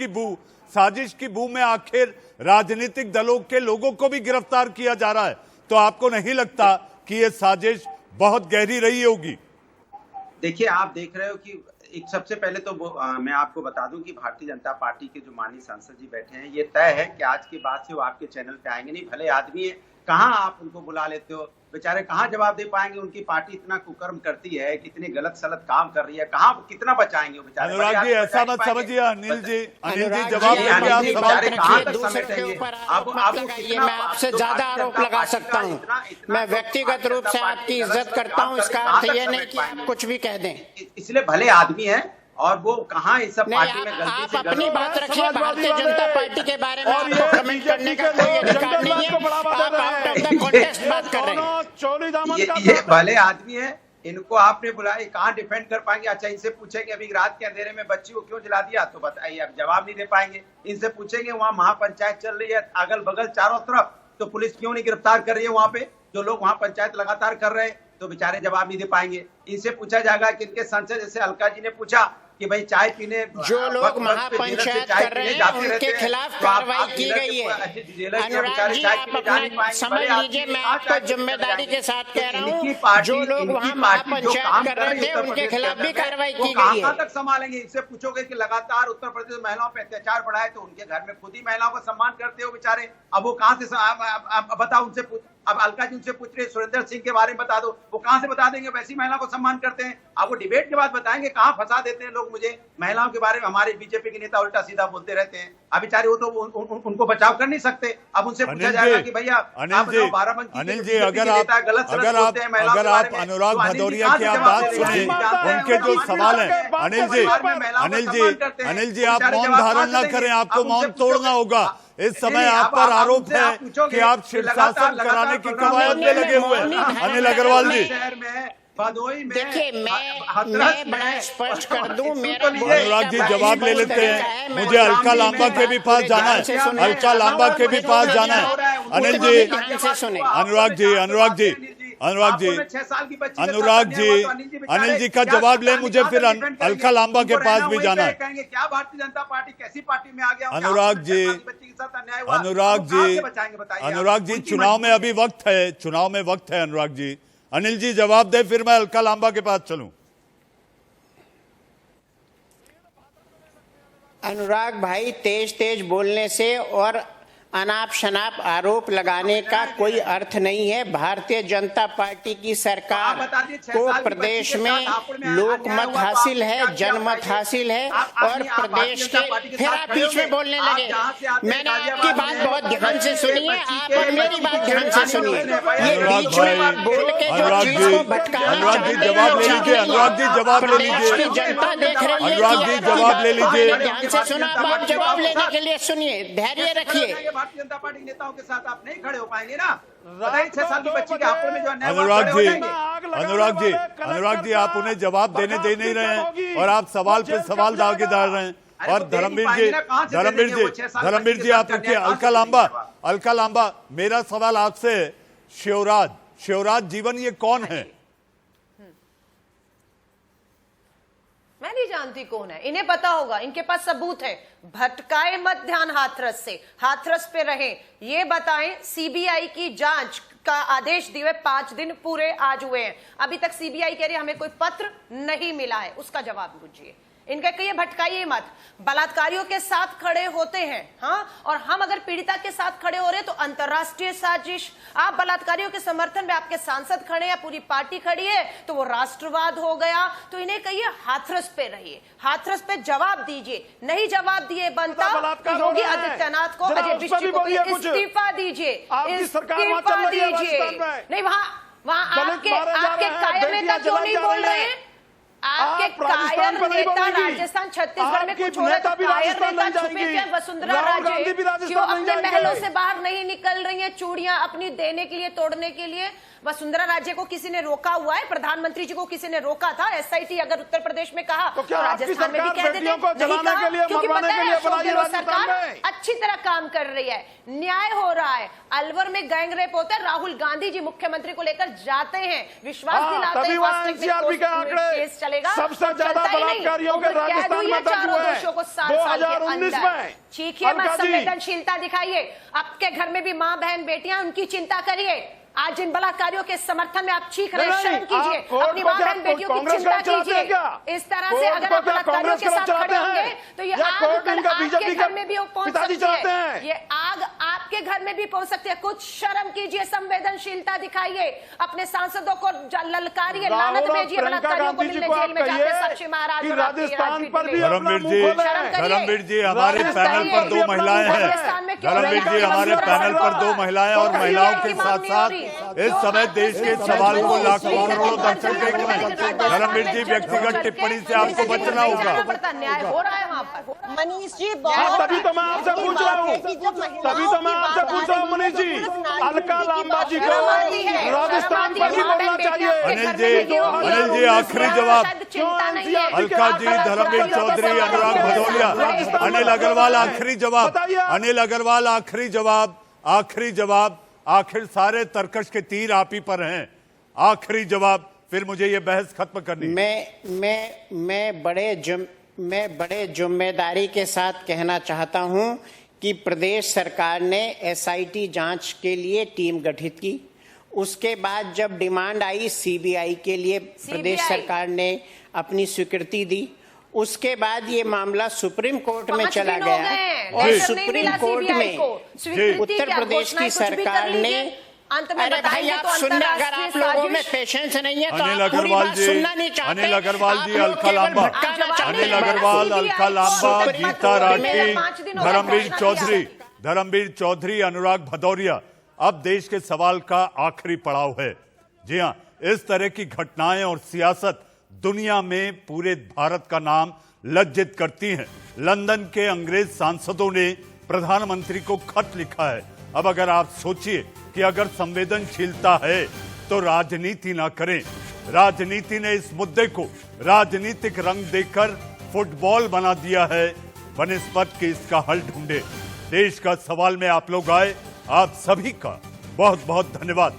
की बू में आखिर राजनीतिक दलों के लोगों को भी गिरफ्तार किया जा रहा है, तो आपको नहीं लगता कि ये साजिश बहुत गहरी रही होगी? देखिए, आप देख रहे हो कि एक सबसे पहले तो मैं आपको बता दूं कि भारतीय जनता पार्टी के जो माननीय सांसद जी बैठे हैं, ये तय है कि आज के बाद से वो आपके चैनल पे आएंगे नहीं। भले आदमी है, कहाँ आप उनको बुला लेते हो, बेचारे कहाँ जवाब दे पाएंगे। उनकी पार्टी इतना कुकर्म करती है, कितने गलत सलत काम कर रही है, कहाँ कितना बचाएंगे वो बेचारे। अनुराग जी ऐसा मत समझिए, अनिल जी जवाब देंगे, आप सवाल मैं आपसे ज्यादा आरोप लगा सकता हूँ। मैं व्यक्तिगत रूप से आपकी इज्जत करता हूँ, इसका अर्थ ये नहीं कि आप कुछ भी कह दें। इसलिए भले आदमी है और वो कहाँ इस सब पार्टी में आप अपनी बात रखिए। भारतीय जनता पार्टी के बारे में आपको कमेंट करने का कोई अधिकार नहीं है। आप आउट ऑफ द कॉन्टेक्स्ट बात कर रहे हैं। ये भले आदमी है, इनको आपने बुलाया, कहाँ डिफेंड कर पाएंगे? अच्छा, इनसे पूछेंगे अभी रात के अंधेरे में बच्ची को क्यों जला दिया, तो बताइए, अब जवाब नहीं दे पाएंगे। इनसे पूछेंगे वहाँ महापंचायत चल रही है अगल बगल चारों तरफ, तो पुलिस क्यों नहीं गिरफ्तार कर रही है वहाँ पे, जो लोग वहाँ पंचायत लगातार कर रहे हैं, तो बेचारे जवाब नहीं दे पाएंगे। इनसे पूछा जाएगा कि इनके संसद, जैसे अलका जी ने पूछा कि भाई चाय पीने जो लोग महापंचायत कर रहे हैं उनके खिलाफ कार्रवाई की गई है। अनुराग जी, आप अपना समझ लीजिए, मैं आपको जिम्मेदारी के साथ कह रहा हूँ, जो लोग वहाँ महापंचायत कर रहे थे उनके खिलाफ भी कार्रवाई की गई है। कहाँ तक संभालेंगे? इससे पूछोगे कि लगातार उत्तर प्रदेश महिलाओं पर अत्याचार बढ़ा है, तो उनके घर में खुद ही महिलाओं का सम्मान करते हो बेचारे। अब वो कहाँ से बताओ, उनसे अब अलका जी उनसे पूछ रहे सुरेंद्र सिंह के बारे में बता दो, वो कहां से बता देंगे? वैसी महिला को सम्मान करते हैं। अब वो डिबेट के बाद बताएंगे, कहां फंसा देते हैं लोग मुझे महिलाओं के बारे में। हमारे बीजेपी के नेता उल्टा सीधा बोलते रहते हैं। अब बेचारे वो तो उनको बचाव कर नहीं सकते। अब उनसे पूछा जाएगा कि भैया अनिल जी अगर आप अनुराग भदौरिया की आप बात सुने, उनके जो सवाल है, अनिल जी आप मौन धारण न करें, आपको मौन तोड़ना होगा। इस समय आप पर आरोप है कि आप शीर्षासन कराने की कवायद में लगे हुए हैं। अनिल अग्रवाल जी, देखिए, मैं बड़ा स्पष्ट कर दूं, मेरा अनुराग जी जवाब ले लेते हैं। मुझे अलका लांबा के भी पास जाना है, अलका लांबा के भी पास जाना है। अनिल जी, अनुराग जी अनिल जी का जवाब ले, मुझे फिर अलका लांबा के पास भी जाना है। क्या भारतीय जनता पार्टी कैसी पार्टी में आ गया? अनुराग जी चुनाव में अभी वक्त है, अनुराग जी। अनिल जी जवाब दे, फिर मैं अलका लांबा के पास चलूं। अनुराग भाई, तेज बोलने से और अनाप शनाप आरोप लगाने का कोई अर्थ नहीं है। भारतीय जनता पार्टी की सरकार को प्रदेश में लोकमत हासिल है, जनमत हासिल है और प्रदेश के, फिर आप बीच में बोलने लगे। मैंने आपकी बात बहुत ध्यान से सुनी है, आप और मेरी बात ध्यान से सुनिए। ये बीच में बोल के जो चीज को भटकाना चाहते हैं, अनुराग जी जवाब ले लीजिए, जनता देख रही है। अनुराग जी जवाब ले लीजिए, ध्यान से सुना, आप जवाब लेने के लिए सुनिए, धैर्य रखिए। भारतीय जनता पार्टी नेताओं के साथ आप नहीं खड़े हो पाएंगे ना। 6 साल की बच्ची के हाथों में जो है अनुराग जी आप उन्हें जवाब देने दे नहीं रहे हैं और आप सवाल पे सवाल दागे डाल रहे हैं। और धर्मवीर जी आप रुकिए। अलका लांबा मेरा सवाल आपसे, शिवराज जीवन ये कौन है? मैं नहीं जानती कौन है, इन्हें पता होगा, इनके पास सबूत है। भटकाए मत ध्यान हाथरस से, हाथरस पे रहें। ये बताएं, सीबीआई की जांच का आदेश दिए 5 दिन पूरे आज हुए हैं, अभी तक सीबीआई कह रही है हमें कोई पत्र नहीं मिला है, उसका जवाब दीजिए। इनका कहिए भटकाइए मत, बलात्कारियों के साथ खड़े होते हैं, हाँ, और हम अगर पीड़िता के साथ खड़े हो रहे हैं तो अंतर्राष्ट्रीय साजिश। आप बलात्कारियों के समर्थन में आपके सांसद खड़े हैं, पूरी पार्टी खड़ी है, तो वो राष्ट्रवाद हो गया। तो इन्हें कहिए हाथरस पे रहिए, हाथरस पे जवाब दीजिए। नहीं जवाब दिए बनता तो योगी आदित्यनाथ को, अजय बिष्ट को इस्तीफा दीजिए, इस्तीफा दीजिए। नहीं वहां आपके कायर नेता क्यों नहीं बोल रहे हैं? आपके कायर नेता राजस्थान छत्तीसगढ़ में कुछ हो रहा है तो कायर नेता छुपे क्या? वसुंधरा राजे क्यों अपने महलों से बाहर नहीं निकल रही हैं चूड़ियां अपनी देने के लिए, तोड़ने के लिए? वसुंधरा राजे को किसी ने रोका हुआ है? प्रधानमंत्री जी को किसी ने रोका था? एसआईटी अगर उत्तर प्रदेश में कहा तो राजस्थान में भी कह देते, नहीं कहा, क्योंकि पता है अशोक गहलोत सरकार अच्छी तरह काम कर रही है, न्याय हो रहा है। अलवर में गैंग रेप होता है, राहुल गांधी जी मुख्यमंत्री को लेकर जाते हैं, विश्वास दिलाते हैं, केस चलेगा, सबसे ज्यादा बलात्कारियों के राजस्थान में दर्ज हुए हैं 2019 में। चीखिए मत, संवेदनशीलता दिखाइए। आपके घर में भी माँ बहन बेटियां, उनकी चिंता करिए। आज इन बलात्कारियों के समर्थन में आप चीख रहे हैं, शर्म कीजिए, अपनी मां बहन बेटियों की चिंता कीजिए। इस तरह से अगर आप बलात्कारियों के साथ खड़े होंगे तो ये आग आपके घर में भी पहुंच सकती है, ये आग आपके घर में भी पहुंच सकती है। कुछ शर्म कीजिए, संवेदनशीलता दिखाइए, अपने सांसदों को ललकारिए, लानत भेजिए बलात्कारियों को मिलने जेल में जाते साक्षी महाराज। राजस्थान पर भी धर्मवीर जी हमारे पैनल पर 2 महिलाएं हैं, धर्मवीर जी हमारे पैनल पर 2 महिलाएं और महिलाओं के साथ साथ इस समय देश के सवाल को लाखों करोड़ों दर्शक देख रहे हैं। धर्मवीर जी व्यक्तिगत टिप्पणी से आपको बचना होगा। न्याय हो रहा है वहाँ पर। मनीष जी तभी तो मैं आपसे पूछ रहा हूँ मनीष जी, अलका लांबा जी को राजस्थान पर भी बोलना चाहिए। अनिल जी आखिरी जवाब। अलका जी, धर्मवीर चौधरी, अनुराग भदौरिया, अनिल अग्रवाल आखिरी जवाब। अनिल अग्रवाल आखिरी जवाब। आखिर सारे तर्कश के तीर आप ही पर हैं, आखिरी जवाब, फिर मुझे ये बहस खत्म करनी। मैं बड़े जिम्मेदारी के साथ कहना चाहता हूं कि प्रदेश सरकार ने एसआईटी जांच के लिए टीम गठित की। उसके बाद जब डिमांड आई सीबीआई के लिए, प्रदेश सरकार ने अपनी स्वीकृति दी। उसके बाद ये मामला सुप्रीम कोर्ट में चला गया और सुप्रीम कोर्ट में उत्तर प्रदेश की सरकार ने, अरे भाई आप सुनने, अगर आप लोगों में पेशेंस नहीं है तो आप पूरी बात सुनना नहीं चाहते। अनिल अग्रवाल जी, अलका लांबा, अनिल अग्रवाल, अलका लांबा, गीता राठी, धर्मवीर चौधरी, अनुराग भदौरिया, अब देश के सवाल का आखिरी पड़ाव है। जी हाँ, इस तरह की घटनाएं और सियासत दुनिया में पूरे भारत का नाम लज्जित करती हैं। लंदन के अंग्रेज सांसदों ने प्रधानमंत्री को खत लिखा है। अब अगर आप सोचिए कि अगर संवेदनशीलता है तो राजनीति ना करें। राजनीति ने इस मुद्दे को राजनीतिक रंग देकर फुटबॉल बना दिया है, बनिस्बत कि इसका हल ढूंढे। देश का सवाल में आप लोग आए, आप सभी का बहुत बहुत धन्यवाद।